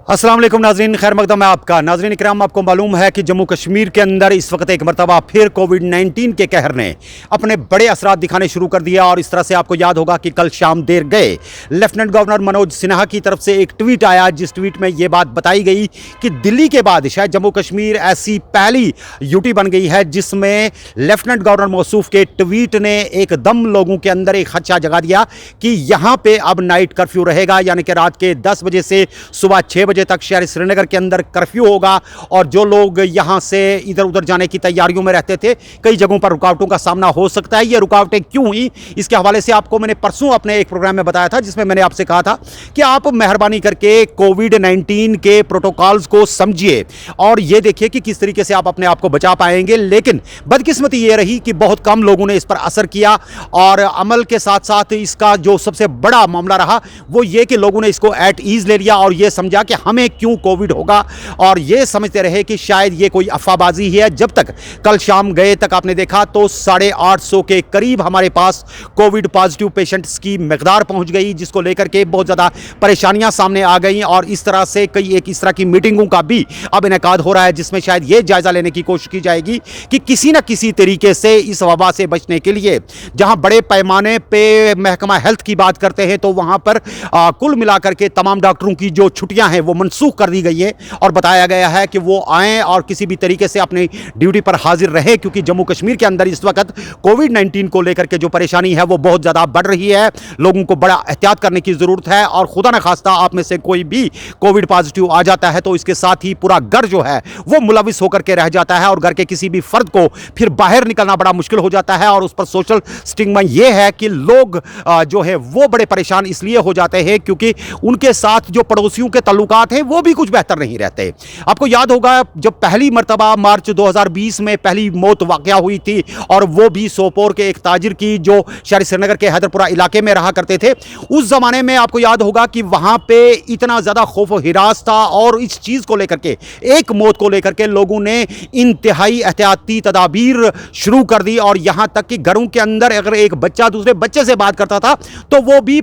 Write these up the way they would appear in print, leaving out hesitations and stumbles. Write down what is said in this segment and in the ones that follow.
अस्सलाम वालेकुम नाजरीन, खैर मकदम है आपका। नाजरीन इकराम, आपको मालूम है कि जम्मू कश्मीर के अंदर इस वक्त एक मरतबा फिर कोविड-19 के कहर ने अपने बड़े असरात दिखाने शुरू कर दिया। और इस तरह से आपको याद होगा कि कल शाम देर गए लेफ्टिनेंट गवर्नर मनोज सिन्हा की तरफ से एक ट्वीट आया, जिस ट्वीट में ये बात बताई गई कि दिल्ली के बाद शायद जम्मू कश्मीर ऐसी पहली यूटी बन गई है जिसमें लेफ्टिनेंट गवर्नर मौसूफ के ट्वीट ने एकदम लोगों के अंदर एक खदशा जगा दिया कि यहाँ पे अब नाइट कर्फ्यू रहेगा, यानी कि रात के 10 बजे से सुबह 6 बजे तक शहर श्रीनगर के अंदर कर्फ्यू होगा। और जो लोग यहां से इधर उधर जाने की तैयारियों में रहते थे, कई जगहों पर रुकावटों का सामना हो सकता है। ये रुकावटें क्यों हुई, इसके हवाले से आपको मैंने परसों अपने एक प्रोग्राम में बताया था, जिसमें मैंने आपसे कहा था कि आप मेहरबानी करके कोविड-19 के प्रोटोकॉल्स को समझिए और ये देखिए कि किस तरीके से आप अपने आप को बचा पाएंगे। लेकिन बदकिस्मती ये रही कि बहुत कम लोगों ने इस पर असर किया और अमल के साथ साथ इसका जो सबसे बड़ा मामला रहा वो ये कि लोगों ने इसको एट ईज ले लिया और ये समझा कि हमें क्यों कोविड होगा, और ये समझते रहे कि शायद ये कोई अफवाहबाजी ही है। जब तक कल शाम गए तक आपने देखा तो 850 के करीब हमारे पास कोविड पॉजिटिव पेशेंट्स की मिकदार पहुंच गई, जिसको लेकर के बहुत ज़्यादा परेशानियां सामने आ गई। और इस तरह से कई एक इस तरह की मीटिंगों का भी अब इनेकाद हो रहा है, जिसमें शायद ये जायज़ा लेने की कोशिश की जाएगी कि किसी न किसी तरीके से इस वबा से बचने के लिए, जहां बड़े पैमाने पर महकमा हेल्थ की बात करते हैं तो वहां पर कुल मिलाकर के तमाम डॉक्टरों की जो छुट्टियां हैं वो मनसूख कर दी गई है और बताया गया है कि वो आएं और किसी भी तरीके से अपनी ड्यूटी पर हाजिर रहे, क्योंकि जम्मू कश्मीर के अंदर इस वक्त कोविड-19 को लेकर के जो परेशानी है वो बहुत ज़्यादा बढ़ रही है। लोगों को बड़ा एहतियात करने की ज़रूरत है और खुदा न खास्ता आप में से कोई भी कोविड पॉजिटिव आ जाता है तो इसके साथ ही पूरा घर जो है वो मुलविस होकर के रह जाता है और घर के किसी भी फर्द को फिर बाहर निकलना बड़ा मुश्किल हो जाता है। और उस पर सोशल स्टिग्मा ये है कि लोग जो है वो बड़े परेशान इसलिए हो जाते हैं क्योंकि उनके साथ जो पड़ोसियों के ताल्लुकात हैं वो भी कुछ बेहतर नहीं रहते। आपको याद होगा जब पहली मर्तबा मार्च 2020 में पहली मौत वाक़या हुई थी और वो भी सोपोर के एक ताजिर की जो शहर श्रीनगर के हैदरपुरा इलाके में रहा करते थे। उस ज़माने में आपको याद होगा कि वहाँ पे इतना ज़्यादा खौफ व हिरास था और इस चीज़ को लेकर के, एक मौत को लेकर के लोगों ने इंतहाई एहतियाती तदाबीर शुरू कर दी। और यहाँ तक कि घरों के अंदर अगर एक बच्चा दूसरे बच्चे से बात करता था तो वो भी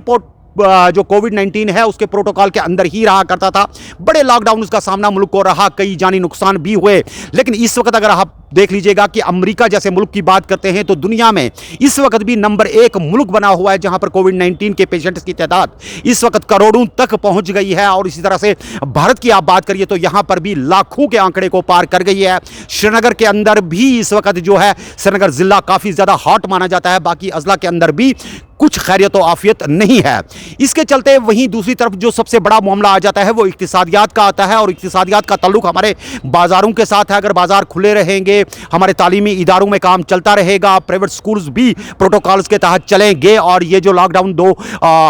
जो कोविड-19 है उसके प्रोटोकॉल के अंदर ही रहा करता था। बड़े लॉकडाउन का सामना मुल्क को रहा, कई जानी नुकसान भी हुए। लेकिन इस वक्त अगर आप देख लीजिएगा कि अमेरिका जैसे मुल्क की बात करते हैं तो दुनिया में इस वक्त भी नंबर 1 मुल्क बना हुआ है, जहां पर कोविड-19 के पेशेंट्स की तादाद इस वक्त करोड़ों तक पहुंच गई है। और इसी तरह से भारत की आप बात करिए तो यहां पर भी लाखों के आंकड़े को पार कर गई है। श्रीनगर के अंदर भी इस वक्त जो है श्रीनगर जिला काफ़ी ज़्यादा हॉट माना जाता है, बाकी अजला के अंदर भी कुछ खैरियत व आफियत नहीं है। इसके चलते वहीं दूसरी तरफ जो सबसे बड़ा मामला आ जाता है वो इक्तिसादियात का आता है और इक्तिसादियात का ताल्लुक हमारे बाज़ारों के साथ है। अगर बाज़ार खुले रहेंगे, हमारे तालीमी इदारों में काम चलता रहेगा, प्राइवेट स्कूल्स भी प्रोटोकॉल्स के तहत चलेंगे। और ये जो लॉकडाउन 2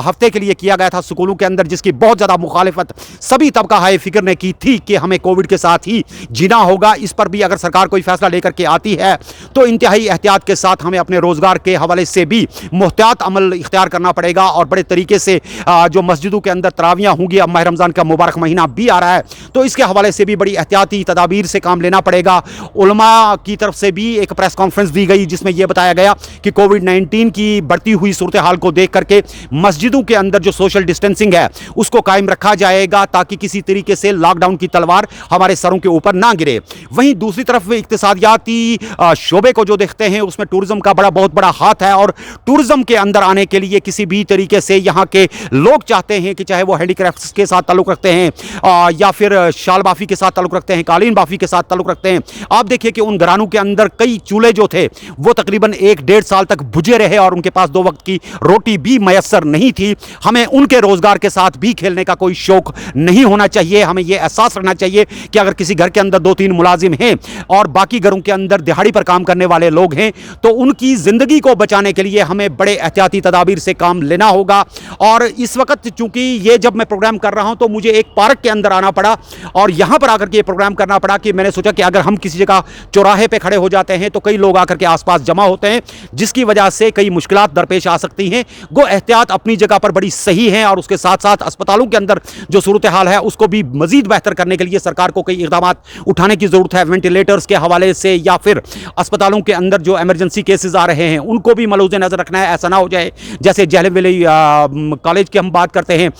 हफ्ते के लिए किया गया था स्कूलों के अंदर, जिसकी बहुत ज़्यादा मुखालिफत सभी तबका हाई फिक्र ने की थी कि हमें कोविड के साथ ही जीना होगा, इस पर भी अगर सरकार कोई फैसला लेकर के आती है तो इंतहाई एहतियात के साथ हमें अपने रोज़गार के हवाले से भी मुहतियात अमल इख्तियार करना पड़ेगा। और बड़े तरीके से जो मस्जिदों के अंदर तरावियां होंगी, अब माह रमज़ान का मुबारक महीना भी आ रहा है तो इसके हवाले से भी बड़ी एहतियाती तदाबीर से काम लेना पड़ेगा। उलमा की तरफ से भी एक प्रेस कॉन्फ्रेंस दी गई जिसमें यह बताया गया कि कोविड-19 की बढ़ती हुई सूरत हाल को देख करके मस्जिदों के अंदर जो सोशल डिस्टेंसिंग है उसको कायम रखा जाएगा ताकि किसी तरीके से लॉकडाउन की तलवार हमारे सरों के ऊपर ना गिरे। वहीं दूसरी तरफ इक्तिसादियाती शोबे को जो देखते हैं उसमें टूरिज्म का बहुत बड़ा हाथ है और टूरिज्म के अंदर आने के लिए किसी भी तरीके से यहाँ के लोग चाहते हैं कि चाहे वो हैंडीक्राफ्ट्स के साथ ताल्लुक़ रखते हैं या फिर शाल बाफी के साथ ताल्लुक़ रखते हैं, कालीन बाफी के साथ ताल्लुक़ रखते हैं। आप देखिए कि उन घरानों के अंदर कई चूल्हे जो थे वो तकरीबन 1-1.5 साल तक बुझे रहे और उनके पास 2 वक्त की रोटी भी मैसर नहीं थी। हमें उनके रोजगार के साथ भी खेलने का कोई शौक नहीं होना चाहिए। हमें यह एहसास रखना चाहिए कि अगर किसी घर के अंदर 2-3 मुलाजिम हैं और बाकी घरों के अंदर दिहाड़ी पर काम करने वाले लोग हैं तो उनकी ज़िंदगी को बचाने के लिए हमें बड़े एहतियाती तदाबीर से काम लेना होगा। और इस वक्त चूंकि ये जब मैं प्रोग्राम कर रहा हूं तो मुझे एक पार्क के अंदर आना पड़ा और यहां पर आकर के ये प्रोग्राम करना पड़ा कि मैंने सोचा कि अगर हम किसी जगह चौराहे पे खड़े हो जाते हैं तो कई लोग आकर के आसपास जमा होते हैं, जिसकी वजह से कई मुश्किलात दरपेश आ सकती हैं। गो एहतियात अपनी जगह पर बड़ी सही है और उसके साथ साथ अस्पतालों के अंदर जो सूरत हाल है उसको भी मजीद बेहतर करने के लिए सरकार को कई इक़दाम उठाने की ज़रूरत है। वेंटिलेटर्स के हवाले से या फिर अस्पतालों के अंदर जो एमरजेंसी केसेस आ रहे हैं उनको भी मलूज़ नज़र रखना है। ऐसा ना हो जाए है। जैसे जहलम कॉलेज की हम बात करते हैं,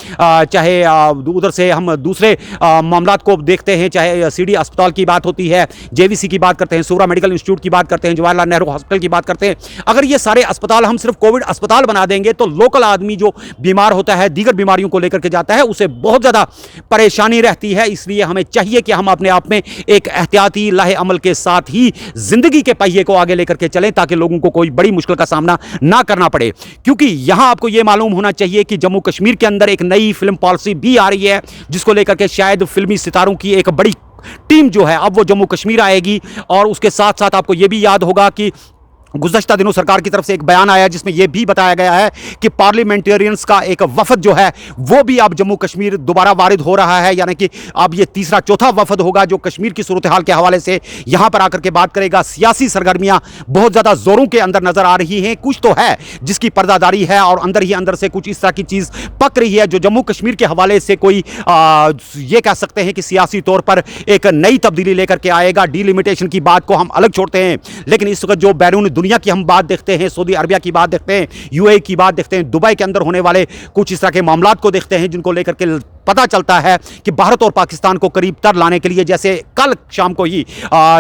चाहे उधर से हम दूसरे मामलात को देखते हैं, चाहे सीडी अस्पताल की बात होती है, जेवीसी की बात करते हैं, सूरा मेडिकल इंस्टीट्यूट की बात करते हैं, जवाहरलाल नेहरू हॉस्पिटल की बात करते हैं। अगर ये सारे अस्पताल हम सिर्फ कोविड अस्पताल बना देंगे तो लोकल आदमी जो बीमार होता है, दीगर बीमारियों को लेकर के जाता है, उसे बहुत ज़्यादा परेशानी रहती है। इसलिए हमें चाहिए कि हम अपने आप में एक एहतियाती लाहे अमल के साथ ही जिंदगी के पहिए को आगे लेकर के चलें, ताकि लोगों को कोई बड़ी मुश्किल का सामना ना करना पड़े। क्योंकि यहां आपको यह मालूम होना चाहिए कि जम्मू कश्मीर के अंदर एक नई फिल्म पॉलिसी भी आ रही है, जिसको लेकर के शायद फिल्मी सितारों की एक बड़ी टीम जो है अब वो जम्मू कश्मीर आएगी। और उसके साथ साथ आपको यह भी याद होगा कि गुज़श्ता दिनों सरकार की तरफ से एक बयान आया जिसमें यह भी बताया गया है कि पार्लियामेंटेरियंस का एक वफद जो है वो भी अब जम्मू कश्मीर दोबारा वारिद हो रहा है। यानी कि अब ये तीसरा चौथा वफद होगा जो कश्मीर की सूरत हाल के हवाले से यहां पर आकर के बात करेगा। सियासी सरगर्मियां बहुत ज़्यादा जोरों के अंदर नजर आ रही हैं। कुछ तो है जिसकी पर्दादारी है और अंदर ही अंदर से कुछ इस तरह की चीज़ पक रही है जो जम्मू कश्मीर के हवाले से कोई ये कह सकते हैं कि सियासी तौर पर एक नई तब्दीली लेकर के आएगा। डीलिमिटेशन की बात को हम अलग छोड़ते हैं, लेकिन इस वक्त जो बैरून दुनिया की हम बात देखते हैं, सऊदी अरबिया की बात देखते हैं, यूएई की बात देखते हैं, दुबई के अंदर होने वाले कुछ इस तरह के मामलात को देखते हैं, जिनको लेकर के पता चलता है कि भारत और पाकिस्तान को करीब तर लाने के लिए, जैसे कल शाम को ही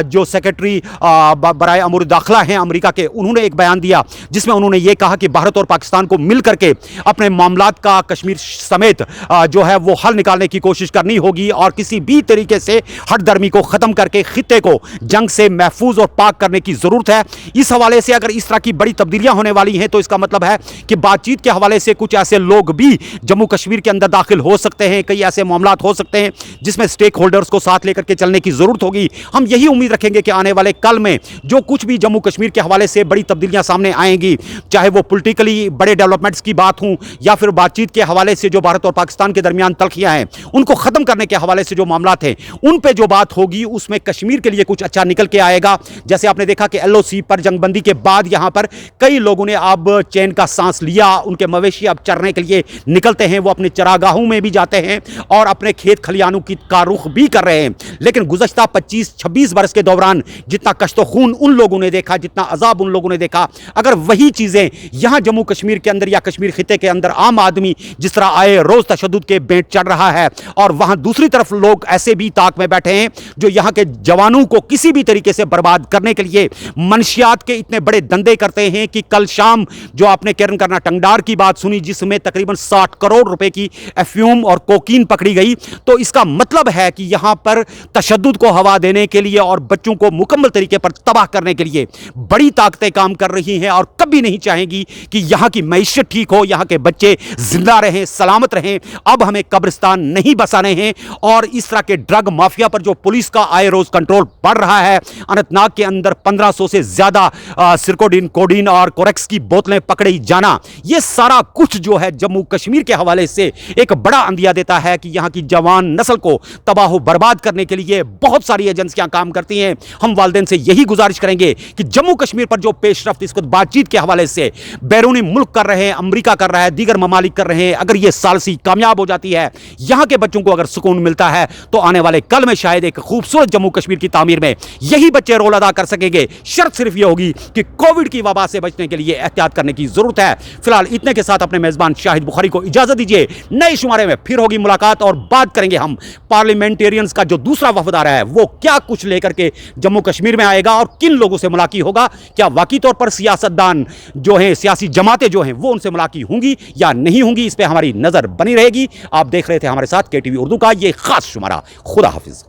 जो सेक्रेटरी बराए अमूर दाखिला हैं अमेरिका के, उन्होंने एक बयान दिया जिसमें उन्होंने ये कहा कि भारत और पाकिस्तान को मिल करके अपने मामलात का कश्मीर समेत जो है वो हल निकालने की कोशिश करनी होगी और किसी भी तरीके से हटदर्मी को ख़त्म करके खित्ते को जंग से महफूज और पाक करने की ज़रूरत है। इस हवाले से अगर इस तरह की बड़ी तब्दीलियां होने वाली हैं तो इसका मतलब है कि बातचीत के हवाले से कुछ ऐसे लोग भी जम्मू कश्मीर के अंदर दाखिल हो सकते हैं। कई ऐसे मामलात हो सकते हैं जिसमें स्टेक होल्डर्स को साथ लेकर के चलने की जरूरत होगी। हम यही उम्मीद रखेंगे कि आने वाले कल में जो कुछ भी जम्मू कश्मीर के हवाले से बड़ी तब्दीलियां सामने आएंगी, चाहे वो पॉलिटिकली बड़े डेवलपमेंट्स की बात हो या फिर बातचीत के हवाले से जो भारत और पाकिस्तान के दरमियान तलखियां हैं उनको खत्म करने के हवाले से जो मामलात हैं उन पे जो बात होगी उसमें कश्मीर के लिए कुछ अच्छा निकल के आएगा। जैसे आपने देखा कि एलओसी पर जंगबंदी के बाद यहां पर कई लोगों ने अब चैन का सांस लिया, उनके मवेशी अब चरने के लिए निकलते हैं, वो अपने चरागाहों में भी जाते हैं और अपने खेत खलियानों का रुख भी कर रहे हैं। लेकिन गुज़श्ता 25-26 बरस के दौरान जितना कश्तो खून उन लोगों ने देखा, जितना अजाब उन लोगों ने देखा, अगर वही चीज़ें यहाँ जम्मू कश्मीर के अंदर या कश्मीर खिते के अंदर आम आदमी जिस तरह आए रोज़ तशद्दुद के बेंट चढ़ रहा है और वहाँ दूसरी तरफ लोग ऐसे भी ताक में बैठे हैं जो यहाँ के जवानों को किसी भी तरीके से बर्बाद करने के लिए मनशियात के इतने बड़े धंधे करते हैं कि कल शाम जो आपने केरन करना टंगडार की बात सुनी जिसमें तकरीबन 60 करोड़ रुपए की अफ्यूम और कोकीन पकड़ी गई, तो इसका मतलब है कि यहां पर तशद्दुद को हवा देने के लिए और बच्चों को मुकम्मल तरीके पर तबाह करने के लिए बड़ी ताकतें काम कर रही हैं और कभी नहीं चाहेंगी कि यहां की मईशत ठीक हो, यहां के बच्चे जिंदा रहें, सलामत रहें। अब हमें कब्रिस्तान नहीं बसाने हैं और इस तरह के ड्रग माफिया पर जो पुलिस का आए रोज कंट्रोल बढ़ रहा है, अनंतनाग के अंदर 1500 से ज्यादा सिरकोडिन, कोडीन और कोरेक्स की बोतलें पकड़ी जाना, यह सारा कुछ जो है जम्मू कश्मीर के हवाले से एक बड़ा अंदिया देता है कि यहां की जवान नस्ल को तबाह बर्बाद करने के लिए बहुत सारी एजेंसियां काम करती हैं। हम वालिदैन से यही गुजारिश करेंगे कि जम्मू कश्मीर पर जो पेशरफ्त इस वक्त बातचीत के हवाले से बैरूनी मुल्क कर रहे हैं, अमेरिका कर रहा है, दीगर ममालिक कर रहे हैं, अगर यह सालसी कामयाब हो जाती है, यहां के बच्चों को अगर सुकून मिलता है तो आने वाले कल में शायद एक खूबसूरत जम्मू कश्मीर की तामीर में यही बच्चे रोल अदा कर सकेंगे। शर्त सिर्फ यह होगी कि कोविड की वबा से बचने के लिए एहतियात करने की जरूरत है। फिलहाल इतने के साथ अपने मेजबान शाहिद बुखारी को इजाजत दीजिए। नए शुमारे में फिर होगी मुलाकात और बात करेंगे हम पार्लियामेंटेरियंस का जो दूसरा वफद आ रहा है वो क्या कुछ लेकर के जम्मू कश्मीर में आएगा और किन लोगों से मुलाकी होगा। क्या वाकई तौर पर सियासतदान जो हैं, सियासी जमातें जो हैं, वो उनसे मुलाकी होंगी या नहीं होंगी, इस पर हमारी नजर बनी रहेगी। आप देख रहे थे हमारे साथ केटीवी उर्दू का ये खास शुमारा। खुदा हाफिज।